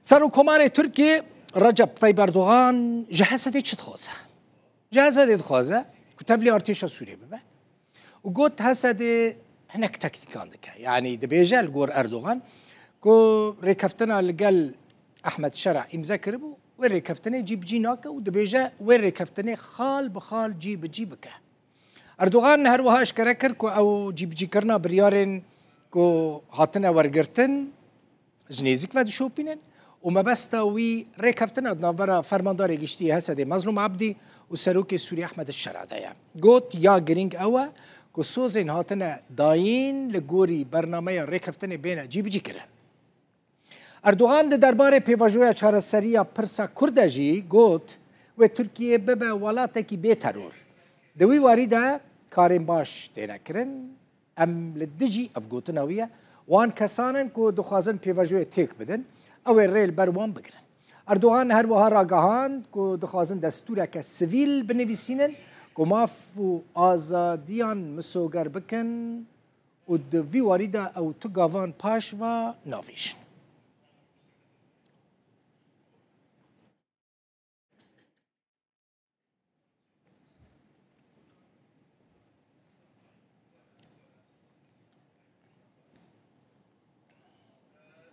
سرۆکۆمارێ تورکی ڕەجەب طەیب ئەردۆغان جەهەزەدێ چ دخوازە؟ جەهەزەدێ دخوازە کو تەڤلێ ئارتێشە سوورێ ببە و گوت هەسەدێ هەنێک تەکتیکان دکە یعنی دەبێژە لە گۆر ئەردۆغان کو ڕێکەفتنا لەگەل ئەحمەد شەرع ئیمزە کردبوو وێ ڕێکەفتنێ جی بجی ناکە و دەبێژە وێ ڕێکەفتنێ خاڵ بەخاڵ جی بجی بکە ئەردۆغان هەروەها ئەشکەرە کرد کو ئەو جی بجیکردنا بریارên کو هاتنە وەرگرتن ji nêzik ve dişopînin û mebesta wî rêkeftina di navbera fermandarê giştî Hesedê Mezlûm Abdî û serokê Sûrî Ehmed Şer'a de ye. Got ya giring ew e ku sozên hatine dayîn li gorî bernameya rêkeftinê bêne cîbicî kirin. Erdogan di derbarê pêvajoya çareseriya pirsa Kurd de jî got wê Tirkiye bibe welatekî bêteror. Di wî warî de karên baş têne kirin em li dijî ev gotina wî ye وان کسانن کو دخوازن پیواژوی تک بدن او ریل بروان بگیرن اردوغان هر وها راگهان کو دخوازن دستوره که سیویل بنویسینن کو ماف و آزادیان مسوگر بکن و دوی واریده او تو گاوان پاش و ناویش